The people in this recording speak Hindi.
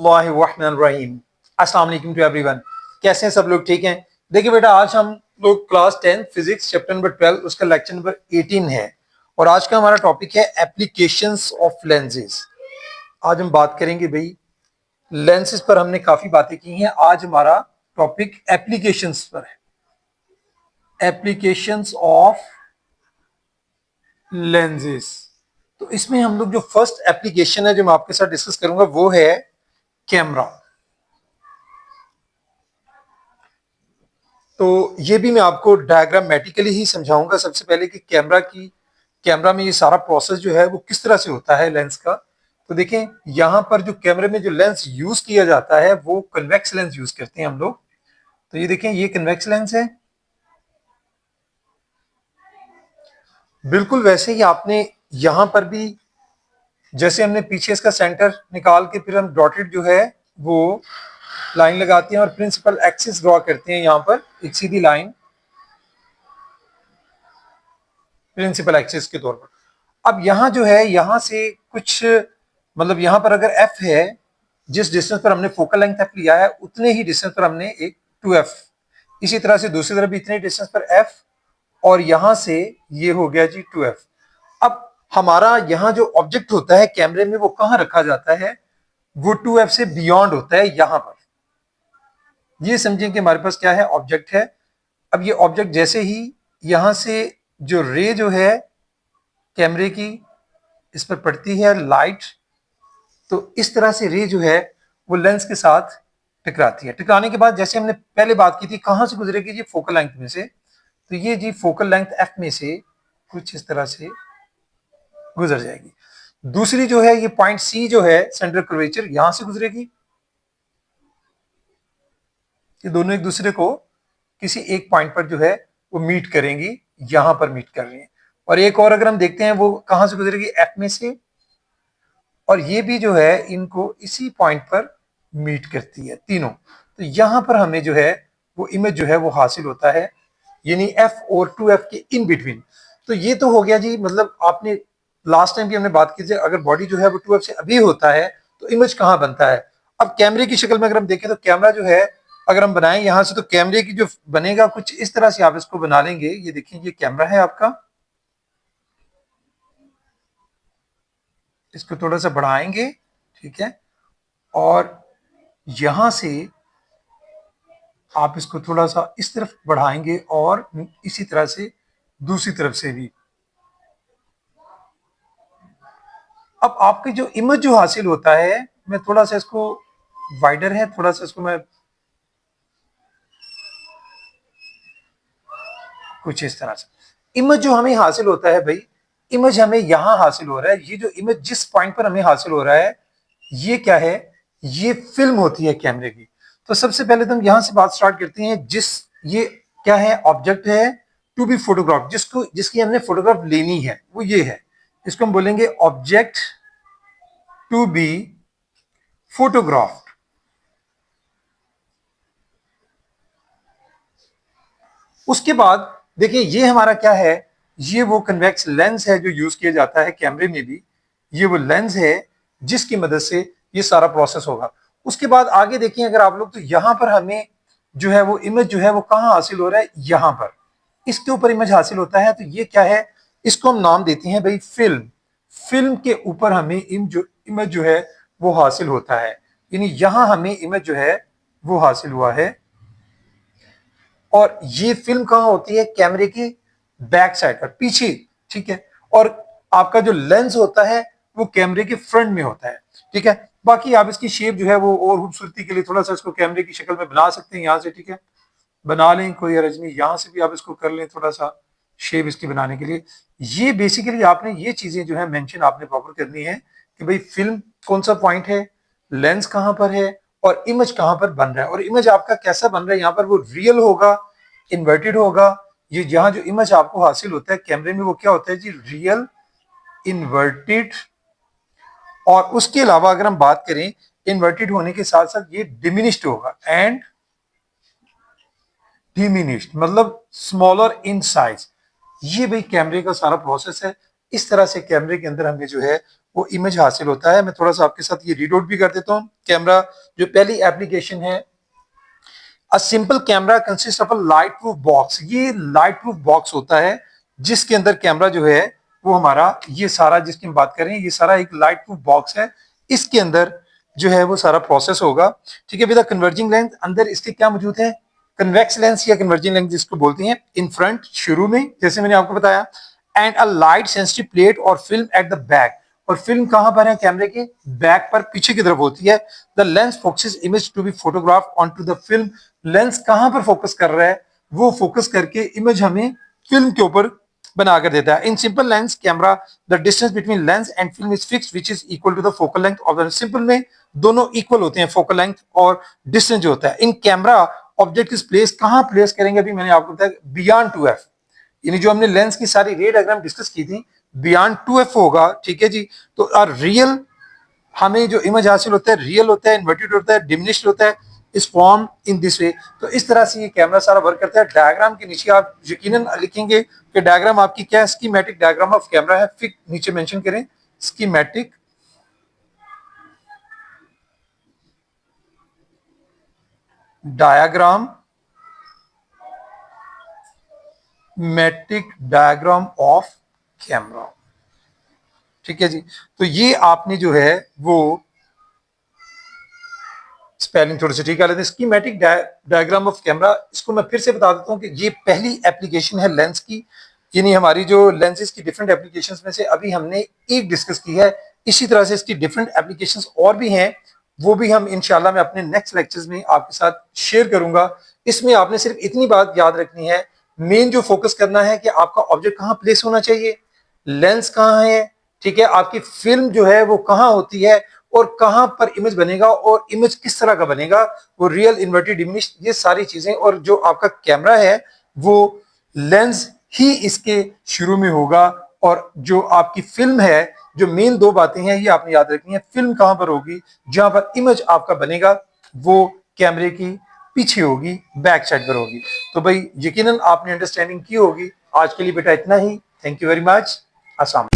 बिस्मिल्लाहिर्रहमानिर्रहीम। अस्सलाम वालेकुम टू एवरीवन। कैसे हैं सब लोग? ठीक हैं? देखिए बेटा, आज हम लोग क्लास 10 फिजिक्स चैप्टर नंबर 12 उसका लेक्चर नंबर 18 है और आज का हमारा टॉपिक है एप्लीकेशंस ऑफ लेंसेज। आज हम बात करेंगे भाई लेंसेज पर। हमने काफी बातें की हैं, आज हमारा टॉपिक एप्लीकेशंस पर है। Applications of lenses. तो इसमें हम लोग जो फर्स्ट एप्लीकेशन है जो मैं आपके साथ डिस्कस करूंगा वो है कैमरा। तो ये भी मैं आपको डायग्रामेटिकली ही समझाऊंगा सबसे पहले कि कैमरा में ये सारा प्रोसेस जो है वो किस तरह से होता है लेंस का। तो देखें, यहां पर जो कैमरे में जो लेंस यूज किया जाता है वो कन्वेक्स लेंस यूज करते हैं हम लोग। तो ये देखें, ये कन्वेक्स लेंस है। बिल्कुल वैसे ही आपने यहां पर भी, जैसे हमने पीछे इसका सेंटर निकाल के फिर हम डॉटेड जो है वो लाइन लगाते हैं और प्रिंसिपल एक्सिस ड्रॉ करते हैं यहां पर एक सीधी लाइन प्रिंसिपल एक्सिस के तौर पर। अब यहां जो है, यहां से कुछ मतलब यहां पर अगर एफ है, जिस डिस्टेंस पर हमने फोकल लेंथ एफ लिया है उतने ही डिस्टेंस पर हमने एक 2f, इसी तरह से दूसरी तरफ भी इतने डिस्टेंस पर f और यहां से ये हो गया जी 2f। अब हमारा यहां जो ऑब्जेक्ट होता है कैमरे में वो कहां रखा जाता है? वो 2f से बियॉन्ड होता है यहां पर। ये समझें कि हमारे पास क्या है, ऑब्जेक्ट है। अब ये ऑब्जेक्ट जैसे ही यहां से जो रे जो है कैमरे की इस पर पड़ती है लाइट, तो इस तरह से रे जो है वो लेंस के साथ टकराती है। टकराने के बाद जैसे हमने पहले बात की थी कहां से गुजरेगी जी, फोकल लेंथ में से। तो ये जी फोकल लेंथ एफ में से कुछ इस तरह से गुजर जाएगी। दूसरी जो है ये पॉइंट सी जो है सेंटर कर्वेचर, यहां से गुजरेगी। ये दोनों एक दूसरे को किसी एक पॉइंट पर जो है वो मीट करेंगी, यहां पर मीट कर रही है। और एक और अगर हम देखते हैं वो कहां से गुजरेगी, एफ में से, और ये भी जो है इनको इसी पॉइंट पर मीट करती है तीनों। तो यहां पर हमें जो है वो इमेज जो है वो हासिल होता है, यानी एफ और 2f के इन बिटवीन। तो ये तो हो गया जी, मतलब आपने लास्ट टाइम भी हमने बात की थी, अगर बॉडी जो है वो 2f से अभी होता है तो इमेज कहां बनता है। अब कैमरे की शक्ल में अगर हम देखें तो कैमरा जो है अगर हम बनाएं यहां से, तो कैमरे की जो बनेगा कुछ इस तरह से आप इसको बना लेंगे। ये देखिए, ये कैमरा है आपका, इसको थोड़ा सा बढ़ाएंगे, ठीक है, और यहां से आप इसको थोड़ा सा इस तरफ बढ़ाएंगे और इसी तरह से दूसरी तरफ से भी। अब आपकी जो इमेज जो हासिल होता है, मैं थोड़ा सा इसको वाइडर है, थोड़ा सा इसको मैं कुछ इस तरह से, इमेज जो हमें हासिल होता है भाई, इमेज हमें यहां हासिल हो रहा है। ये जो इमेज जिस पॉइंट पर हमें हासिल हो रहा है ये क्या है, ये फिल्म होती है कैमरे की। तो सबसे पहले तो हम यहां से बात स्टार्ट करते हैं। ये क्या है, ऑब्जेक्ट है टू बी फोटोग्राफ, जिसकी हमने फोटोग्राफ लेनी है वो ये है। इसको हम बोलेंगे ऑब्जेक्ट टू बी फोटोग्राफ। उसके बाद देखिए ये हमारा क्या है, ये वो कन्वेक्स लेंस है जो यूज किया जाता है कैमरे में भी। ये वो लेंस है जिसकी मदद से ये सारा प्रोसेस होगा। उसके बाद आगे देखिए अगर आप लोग, तो यहां पर हमें जो है वो इमेज जो है वो कहां हासिल हो रहा है, यहां पर इसके ऊपर इमेज हासिल होता है। तो ये क्या है, इसको हम नाम देते हैं भाई फिल्म। फिल्म के ऊपर हमें इमेज जो है वो हासिल होता है, यानी यहां हमें इमेज जो है वो हासिल हुआ है। और ये फिल्म कहां होती है, कैमरे की बैक साइड पर, पीछे, ठीक है। और आपका जो लेंस होता है वो कैमरे के फ्रंट में होता है, ठीक है। बाकी आप इसकी शेप जो है वो और खूबसूरती के लिए थोड़ा सा इसको कैमरे की शक्ल में बना सकते हैं यहां से, ठीक है, बना लें, कोई हर्ज नहीं। यहां से भी आप इसको कर लें थोड़ा सा शेप इसकी बनाने के लिए। ये बेसिकली आपने ये चीजें जो है मेंशन आपने प्रॉपर करनी है कि भाई फिल्म कौन सा पॉइंट है, लेंस कहां पर है और इमेज कहां पर बन रहा है। और इमेज आपका कैसा बन रहा है, यहाँ पर वो रियल होगा, इन्वर्टेड होगा। ये यहाँ जो इमेज आपको हासिल होता है कैमरे में वो क्या होता है जी, रियल, इन्वर्टेड। और उसके अलावा अगर हम बात करें इन्वर्टेड होने के साथ साथ ये डिमिनिश्ड होगा, एंड डिमिनिश्ड मतलब स्मॉलर इन साइज। ये भाई कैमरे का सारा प्रोसेस है। इस तरह से कैमरे के अंदर हमें जो है वो इमेज हासिल होता है। मैं थोड़ा सा आपके साथ ये रीड आउट भी कर देता हूँ। कैमरा जो पहली एप्लीकेशन है, a simple camera consist of a light proof box. ये लाइट प्रूफ बॉक्स होता है जिसके अंदर कैमरा जो है वो हमारा, ये सारा जिसकी हम बात करें, ये सारा एक लाइट प्रूफ बॉक्स है। इसके अंदर जो है वो सारा प्रोसेस होगा, ठीक है। विद कन्वर्जिंग लेंस, अंदर इसके क्या मौजूद है, कन्वेक्स लेंस या कन्वर्जिंग लेंस जिसको बोलते हैं, इन फ्रंट शुरू में जैसे मैंने आपको बताया, and a light sensitive plate और फिल्म एट द बैक। और फिल्म कहां पर है, कैमरे के बैक पर पीछे की तरफ होती है। The lens focuses image to be photograph onto the film. Lens कहां पर फोकस कर रहा है, वो फोकस करके इमेज हमें फिल्म के ऊपर बनाकर देता है। In simple lens camera, the distance between lens and film is fixed which is equal to the focal length of the. Simple में दोनों इक्वल होते हैं, फोकल लेंथ और डिस्टेंस जो होता है। In camera object is place, कहां प्लेस करेंगे, अभी मैंने आपको बताया बियॉन्ड 2f, यानी जो हमने लेंस की सारी रे डायग्राम डिस्कस की थी, बियॉन्ड 2f होगा, ठीक है जी। तो रियल हमें जो इमेज हासिल होता है रियल होता है, इन्वर्टेड होता है, डिमिनिश्ड होता है, इस फॉर्म इन दिस वे। तो इस तरह से ये कैमरा सारा वर्क करता है। डायग्राम के नीचे आप यकीनन लिखेंगे कि डायग्राम आपकी क्या है, स्कीमेटिक डायग्राम ऑफ कैमरा है। फिर नीचे मेंशन करें schematic diagram, matric diagram of camera, ठीक है जी। तो ये आपने जो है वो स्पेलिंग थोड़ी सी ठीक कर लेते हैं। स्कीमेटिक डायग्राम ऑफ कैमरा, इसको मैं फिर से बता देता हूँ कि ये पहली एप्लीकेशन है लेंस की, यानी हमारी जो लेंसेज की डिफरेंट एप्लीकेशंस में से अभी हमने एक डिस्कस की है। इसी तरह से इसकी डिफरेंट एप्लीकेशंस और भी हैं, वो भी हम इंशाल्लाह मैं अपने नेक्स्ट लेक्चर्स में आपके साथ शेयर करूंगा। इसमें आपने सिर्फ इतनी बात याद रखनी है, मेन जो फोकस करना है कि आपका ऑब्जेक्ट कहाँ प्लेस होना चाहिए, लेंस कहाँ है, ठीक है, आपकी फिल्म जो है वो कहाँ होती है, और कहां पर इमेज बनेगा, और इमेज किस तरह का बनेगा, वो रियल, इन्वर्टेड, डिमिनिश, ये सारी चीजें। और जो आपका कैमरा है वो लेंस ही इसके शुरू में होगा, और जो आपकी फिल्म है, जो मेन दो बातें हैं ये आपने याद रखनी है। फिल्म कहां पर होगी, जहां पर इमेज आपका बनेगा वो कैमरे की पीछे होगी, बैक साइड पर होगी। तो भाई यकीनन आपने अंडरस्टैंडिंग की होगी। आज के लिए बेटा इतना ही। Thank you very much. अस्सलाम।